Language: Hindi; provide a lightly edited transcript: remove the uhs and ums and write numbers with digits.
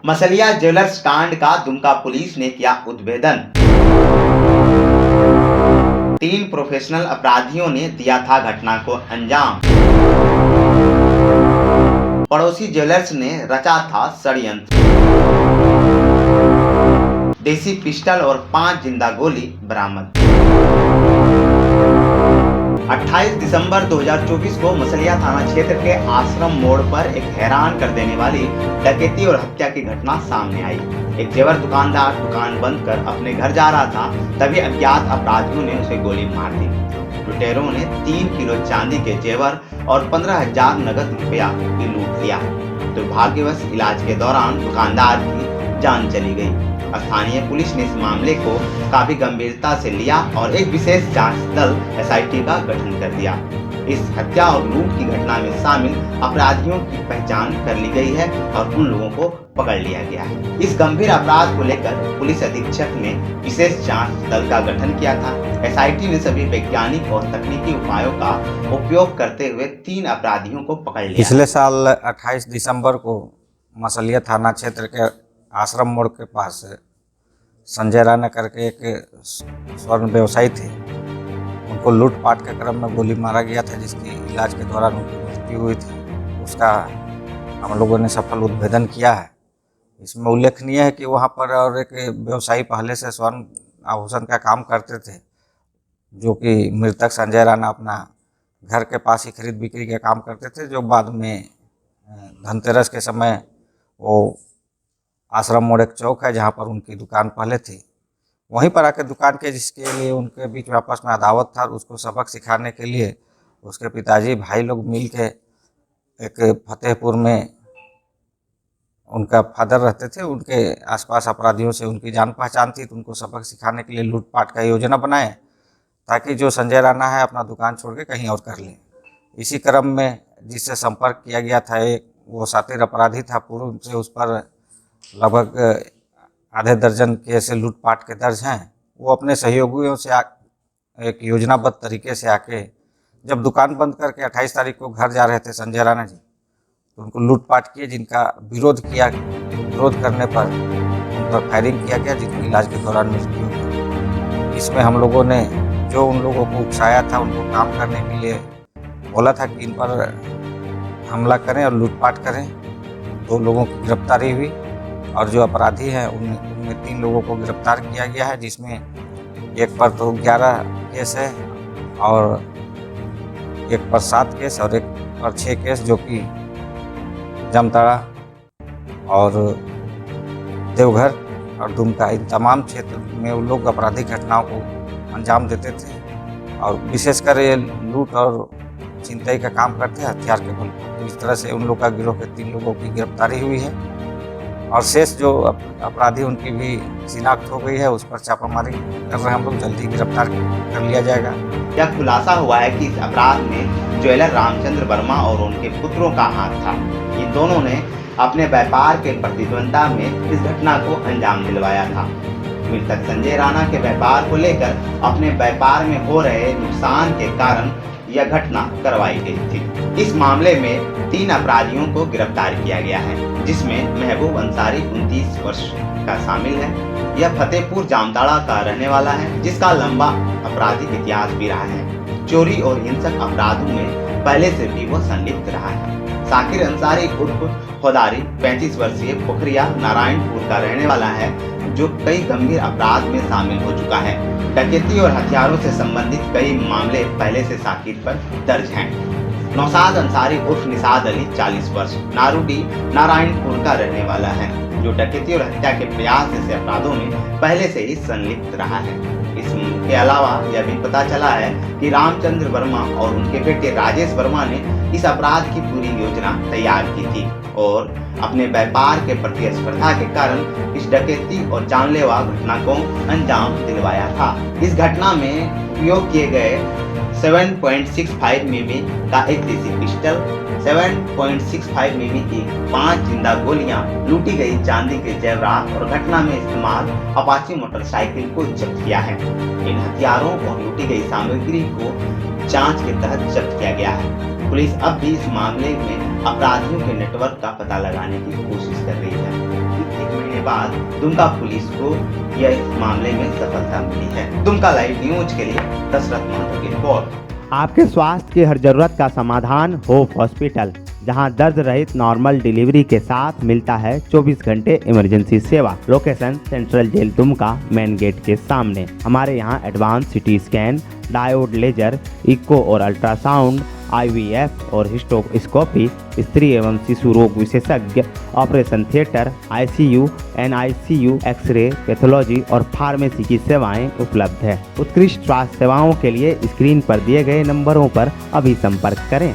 मसलिया ज्वेलर्स कांड का दुमका पुलिस ने किया उद्भेदन। 3 प्रोफेशनल अपराधियों ने दिया था घटना को अंजाम। पड़ोसी ज्वेलर्स ने रचा था षड्यंत्र। देसी पिस्टल और 5 जिंदा गोली बरामद। 28 दिसंबर 2024 को मसलिया थाना क्षेत्र के आश्रम मोड़ पर एक हैरान कर देने वाली डकैती और हत्या की घटना सामने आई। एक जेवर दुकानदार दुकान बंद कर अपने घर जा रहा था, तभी अज्ञात अपराधियों ने उसे गोली मार दी। लुटेरों ने 3 किलो चांदी के जेवर और 15,000 नगद रुपया भी लूट लिया। दुर्भाग्यवश इलाज के दौरान दुकानदार की जान चली गई। स्थानीय पुलिस ने इस मामले को काफी गंभीरता से लिया और एक विशेष जांच दल SIT का गठन कर दिया। इस हत्या और लूट की घटना में शामिल अपराधियों की पहचान कर ली गई है और उन लोगों को पकड़ लिया गया है। इस गंभीर अपराध को लेकर पुलिस अधीक्षक ने विशेष जांच दल का गठन किया था। SIT ने सभी वैज्ञानिक और तकनीकी उपायों का उपयोग करते हुए 3 अपराधियों को पकड़ लिया। पिछले साल 28 दिसंबर को मसलिया थाना क्षेत्र के आश्रम मोड़ के पास संजय राणा करके एक स्वर्ण व्यवसायी थे। उनको लूटपाट के क्रम में गोली मारा गया था, जिसकी इलाज के दौरान उनकी मृत्यु हुई थी। उसका हम लोगों ने सफल उद्भेदन किया है। इसमें उल्लेखनीय है कि वहाँ पर और एक व्यवसायी पहले से स्वर्ण आभूषण का काम करते थे, जो कि मृतक संजय राणा अपना घर के पास ही खरीद बिक्री का काम करते थे, जो बाद में धनतेरस के समय वो आश्रम मोड़ एक चौक है जहाँ पर उनकी दुकान पहले थी, वहीं पर आके दुकान के जिसके लिए उनके बीच में आपस में अदावत था, उसको सबक सिखाने के लिए उसके पिताजी भाई लोग मिल के एक फतेहपुर में उनका फादर रहते थे, उनके आसपास अपराधियों से उनकी जान पहचान थी, तो उनको सबक सिखाने के लिए लूटपाट का योजना बनाए ताकि जो संजय राणा है अपना दुकान छोड़ के कहीं और कर ले। इसी क्रम में जिससे संपर्क किया गया था एक वो शातिर अपराधी था, पूर्व से उस पर लगभग आधे दर्जन केस लूटपाट के दर्ज हैं। वो अपने सहयोगियों से एक योजनाबद्ध तरीके से आके जब दुकान बंद करके 28 तारीख को घर जा रहे थे संजय राणा जी, तो उनको लूटपाट किए, जिनका विरोध करने पर उन पर फायरिंग किया गया, जिनकी इलाज के दौरान मृत्यु हुई। इसमें हम लोगों ने जो उन लोगों को उकसाया था, उनको काम करने के लिए बोला था कि इन पर हमला करें और लूटपाट करें। 2 लोगों की गिरफ्तारी हुई और जो अपराधी हैं उनमें 3 लोगों को गिरफ्तार किया गया है, जिसमें एक पर तो 11 केस है और एक पर 7 केस और एक पर 6 केस, जो कि जामताड़ा और देवघर और दुमका इन तमाम क्षेत्र में वो लोग आपराधिक घटनाओं को अंजाम देते थे और विशेषकर ये लूट और छिनतई का काम करते हैं हथियार के बल पर। तो इस तरह से उन लोग का गिरोह के 3 लोगों की गिरफ्तारी हुई है और शेष जो अपराधी उनकी भी शिनाख्त हो गई है। उस पर छापामारी कर रहे हैं हम लोग, जल्दी गिरफ्तार कर लिया जाएगा। यह खुलासा हुआ है कि इस अपराध में ज्वेलर रामचंद्र वर्मा और उनके पुत्रों का हाथ था। इन दोनों ने अपने व्यापार के प्रतिद्वंद्विता में इस घटना को अंजाम दिलवाया था। मृतक संजय राणा के व्यापार को लेकर अपने व्यापार में हो रहे नुकसान के कारण यह घटना करवाई गई थी। इस मामले में 3 अपराधियों को गिरफ्तार किया गया है, जिसमें महबूब अंसारी 29 वर्ष का शामिल है। यह फतेहपुर जामताड़ा का रहने वाला है, जिसका लंबा आपराधिक इतिहास भी रहा है। चोरी और हिंसक अपराधों में पहले से भी वह संलिप्त रहा है। साकिर अंसारी उर्फ खोदारी 35 वर्षीय पोखरिया नारायणपुर का रहने वाला है, जो कई गंभीर अपराध में शामिल हो चुका है। डकैती और हथियारों से संबंधित कई मामले पहले से साकिर पर दर्ज हैं। नौशाद अंसारी उर्फ निशाद अली 40 वर्ष नारूडी नारायणपुर का रहने वाला है, जो डकैती और हत्या के प्रयास जैसे अपराधों में पहले से ही संलिप्त रहा है। इसके अलावा यह भी पता चला है कि रामचंद्र वर्मा और उनके बेटे राजेश वर्मा ने इस अपराध की पूरी योजना तैयार की थी और अपने व्यापार के प्रतिस्पर्धा के कारण इस डकैती और जानलेवा घटना को अंजाम दिलवाया था। इस घटना में उपयोग किए गए 7.65 मिमी का एक देसी पिस्टल, 7.65 मिमी की 5 जिंदा गोलियां, लूटी गई चांदी के जेवरात और घटना में इस्तेमाल अपाची मोटरसाइकिल को जब्त किया है। इन हथियारों और लूटी गई सामग्री को जांच के तहत जब्त किया गया है। पुलिस अब भी इस मामले में अपराधियों के नेटवर्क का पता लगाने की कोशिश कर रही है। बाद दुमका पुलिस को यह इस मामले में सफलता मिली है। दुमका लाइव न्यूज के लिए दशरथ महतो की रिपोर्ट। आपके स्वास्थ्य की हर जरूरत का समाधान होप हॉस्पिटल, जहां दर्द रहित नॉर्मल डिलीवरी के साथ मिलता है 24 घंटे इमरजेंसी सेवा। Location central jail Dumka, main gate के सामने। हमारे यहाँ advance city scan, diode laser, echo और अल्ट्रासाउंड, IVF और हिस्टोस्कोपी, स्त्री एवं शिशु रोग विशेषज्ञ, operation theatre, ICU, NICU, X ray, pathology और फार्मेसी की सेवाएं उपलब्ध है। उत्कृष्ट स्वास्थ्य सेवाओं के लिए स्क्रीन पर दिए गए नंबरों पर अभी संपर्क करें।